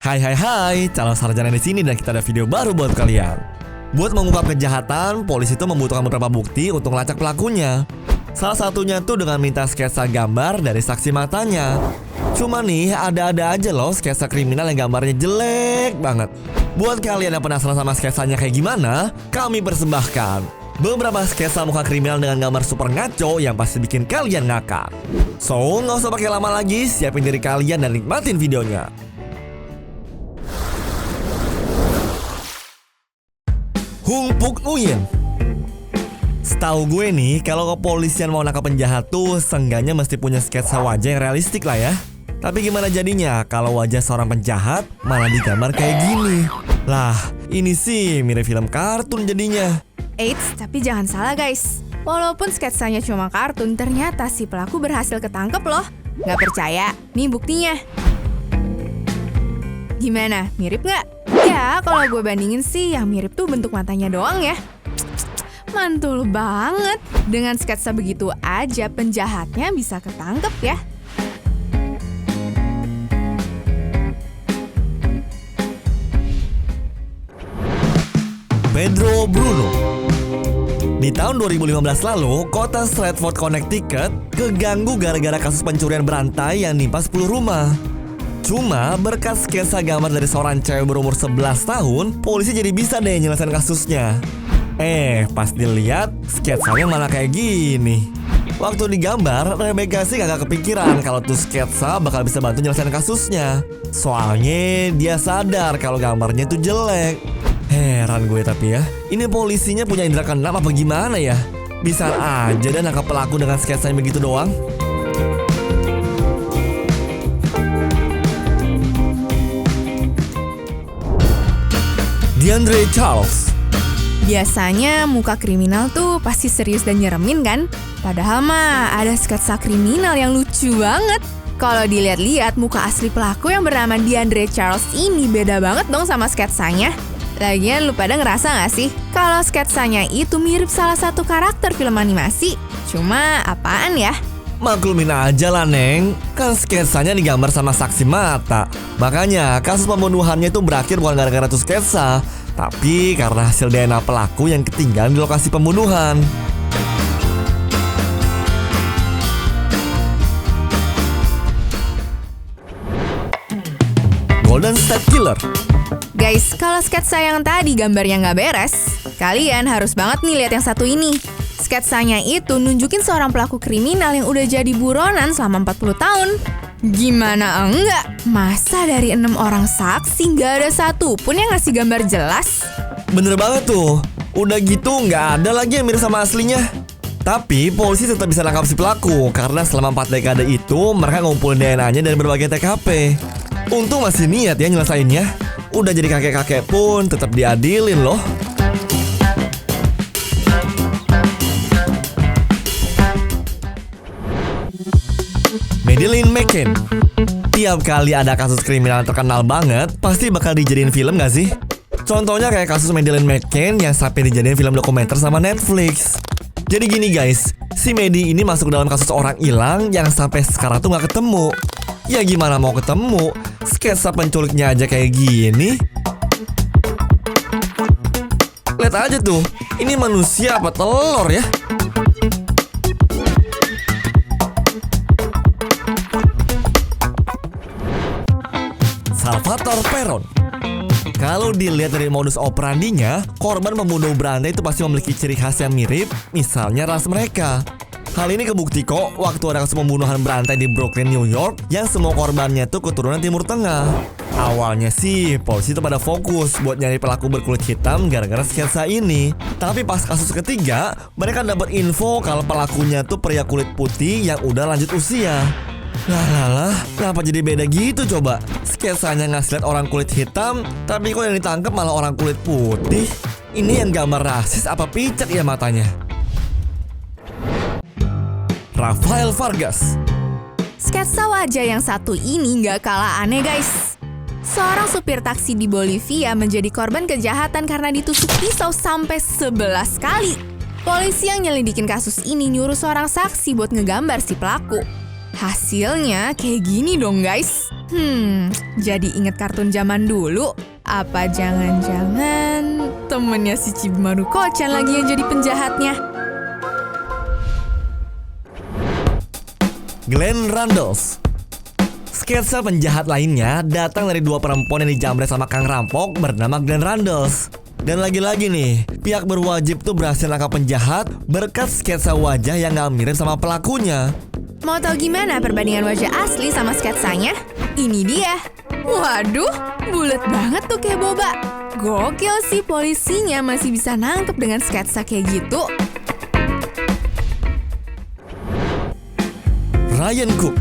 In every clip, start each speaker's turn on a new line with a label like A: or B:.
A: Hai, calon sarjana di sini dan kita ada video baru buat kalian. Buat mengungkap kejahatan, polisi itu membutuhkan beberapa bukti untuk melacak pelakunya. Salah satunya tuh dengan minta sketsa gambar dari saksi matanya. Cuma nih, ada-ada aja loh sketsa kriminal yang gambarnya jelek banget. Buat kalian yang penasaran sama sketsanya kayak gimana, kami persembahkan beberapa sketsa muka kriminal dengan gambar super ngaco yang pasti bikin kalian ngakak. So, nggak usah pakai lama lagi, siapin diri kalian dan nikmatin videonya. Hung Puk Nguyen. Setahu gue nih, kalau kepolisian mau nangkap penjahat tuh seenggaknya mesti punya sketsa wajah yang realistik lah ya. Tapi gimana jadinya kalau wajah seorang penjahat malah digambar kayak gini? Lah, ini sih mirip film kartun jadinya.
B: Eits, tapi jangan salah guys. Walaupun sketsanya cuma kartun, ternyata si pelaku berhasil ketangkep loh. Nggak percaya? Nih buktinya. Gimana? Mirip nggak? Ya, kalau gue bandingin sih yang mirip tuh bentuk matanya doang ya. Mantul banget. Dengan sketsa begitu aja penjahatnya bisa ketangkep ya.
A: Pedro Bruno. Di tahun 2015 lalu, kota Stratford, Connecticut keganggu gara-gara kasus pencurian berantai yang nimpa 10 rumah. Cuma berkat sketsa gambar dari seorang cewek berumur 11 tahun, polisi jadi bisa deh nyelesain kasusnya. Pas dilihat, sketsanya malah kayak gini. Waktu digambar, Rebecca sih gak kepikiran kalau tuh sketsa bakal bisa bantu nyelesain kasusnya. Soalnya dia sadar kalau gambarnya tuh jelek. Heran gue tapi ya, ini polisinya punya indera keenam apa gimana ya? Bisa aja dan nangkap pelaku dengan sketsa yang begitu doang. DeAndre Charles.
B: Biasanya muka kriminal tuh pasti serius dan nyeremin kan? Padahal mah ada sketsa kriminal yang lucu banget. Kalau dilihat-lihat muka asli pelaku yang bernama DeAndre Charles ini beda banget dong sama sketsanya. Lagian lu pada ngerasa gak sih kalau sketsanya itu mirip salah satu karakter film animasi? Cuma apaan ya?
A: Maklumin aja lah Neng, kan sketsanya digambar sama saksi mata. Makanya kasus pembunuhannya itu berakhir bukan gara-gara tuh sketsa, tapi karena hasil DNA pelaku yang ketinggalan di lokasi pembunuhan. Golden State Killer.
B: Guys, kalau sketsa yang tadi gambarnya nggak beres, kalian harus banget nih lihat yang satu ini. Sketsanya itu nunjukin seorang pelaku kriminal yang udah jadi buronan selama 40 tahun. Gimana enggak? Masa dari 6 orang saksi nggak ada satupun yang ngasih gambar jelas?
A: Bener banget tuh. Udah gitu nggak ada lagi yang mirip sama aslinya. Tapi polisi tetap bisa nangkap si pelaku karena selama 4 dekade itu mereka ngumpulin DNA-nya dari berbagai TKP. Untung masih niat ya nyelesainnya. Udah jadi kakek-kakek pun tetap diadilin loh. Madeleine McCann. Tiap kali ada kasus kriminal terkenal banget, pasti bakal dijadiin film gak sih? Contohnya kayak kasus Madeleine McCann yang sampai dijadiin film dokumenter sama Netflix. Jadi gini guys, si Maddie ini masuk dalam kasus orang hilang yang sampai sekarang tuh gak ketemu. Ya gimana mau ketemu? Sketsa penculiknya aja kayak gini. Lihat aja tuh, ini manusia apa telur ya? Salvatore Perón. Kalau dilihat dari modus operandinya, korban pembunuh berantai itu pasti memiliki ciri khas yang mirip, misalnya ras mereka. Hal ini kebukti kok waktu ada kasus pembunuhan berantai di Brooklyn, New York, yang semua korbannya tuh keturunan Timur Tengah. Awalnya sih polisi tuh pada fokus buat nyari pelaku berkulit hitam gara-gara sketsa ini. Tapi pas kasus ketiga, mereka dapat info kalau pelakunya tuh pria kulit putih yang udah lanjut usia. Lah, kenapa jadi beda gitu coba? Sketsanya ngasih lihat orang kulit hitam, tapi kok yang ditangkap malah orang kulit putih? Ini yang gambar rasis apa picek ya matanya? Rafael Vargas.
B: Sketsa wajah yang satu ini nggak kalah aneh guys. Seorang supir taksi di Bolivia menjadi korban kejahatan karena ditusuk pisau sampai 11 kali. Polisi yang nyelidikin kasus ini nyuruh seorang saksi buat ngegambar si pelaku. Hasilnya kayak gini dong guys. Jadi inget kartun zaman dulu. Apa jangan-jangan temennya si Chibimaru-chan lagi yang jadi penjahatnya?
A: Glenn Randles. Sketsa penjahat lainnya datang dari dua perempuan yang dijamret sama Kang Rampok bernama Glenn Randles. Dan lagi-lagi nih, pihak berwajib tuh berhasil nangkap penjahat berkat sketsa wajah yang gak mirip sama pelakunya.
B: Mau tau gimana perbandingan wajah asli sama sketsanya? Ini dia. Waduh, bulat banget tuh kayak boba. Gokil sih polisinya masih bisa nangkep dengan sketsa kayak gitu.
A: Ryan Cook.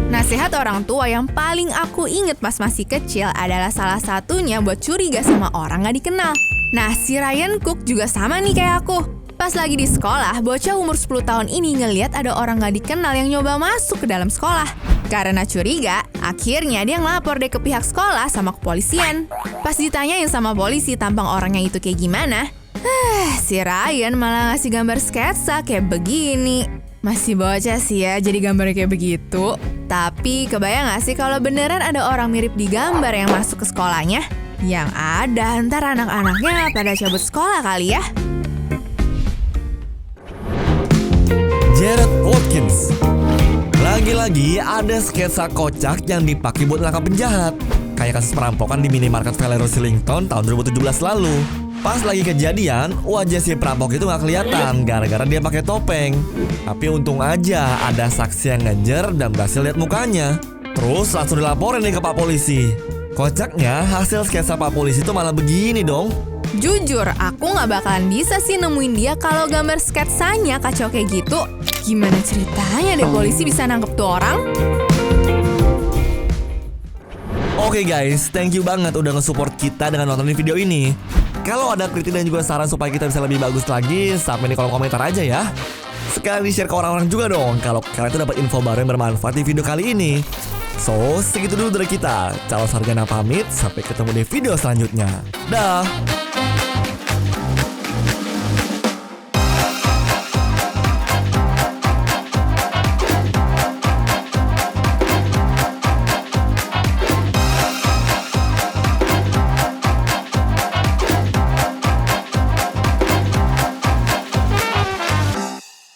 B: Nasihat orang tua yang paling aku inget pas masih kecil adalah salah satunya buat curiga sama orang gak dikenal. Nah, si Ryan Cook juga sama nih kayak aku. Pas lagi di sekolah, bocah umur 10 tahun ini ngeliat ada orang gak dikenal yang nyoba masuk ke dalam sekolah. Karena curiga, akhirnya dia ngelapor deh ke pihak sekolah sama kepolisian. Pas ditanyain sama polisi tampang orangnya itu kayak gimana, si Ryan malah ngasih gambar sketsa kayak begini. Masih bocah sih ya, jadi gambarnya kayak begitu. Tapi kebayang gak sih kalau beneran ada orang mirip di gambar yang masuk ke sekolahnya? Yang ada ntar anak-anaknya pada cabut sekolah kali ya.
A: Jared Watkins. Lagi-lagi ada sketsa kocak yang dipakai buat nangkap penjahat. Kayak kasus perampokan di minimarket Valero Shillington tahun 2017 lalu. Pas lagi kejadian, wajah si perampok itu gak kelihatan gara-gara dia pakai topeng. Tapi untung aja ada saksi yang ngejer dan berhasil lihat mukanya. Terus langsung dilaporin nih ke Pak Polisi. Kocaknya hasil sketsa Pak Polisi itu malah begini dong.
B: Jujur, aku gak bakalan bisa sih nemuin dia kalau gambar sketsanya kacau kayak gitu. Gimana ceritanya deh polisi bisa nangkep tuh orang?
A: Oke guys, thank you banget udah nge-support kita dengan nontonin video ini. Kalau ada kritik dan juga saran supaya kita bisa lebih bagus lagi, sampai di kolom komentar aja ya. Sekalian di-share ke orang-orang juga dong kalau kalian tuh dapat info baru yang bermanfaat di video kali ini. So, segitu dulu dari kita. Charles Sarjana pamit, sampai ketemu di video selanjutnya. Dah.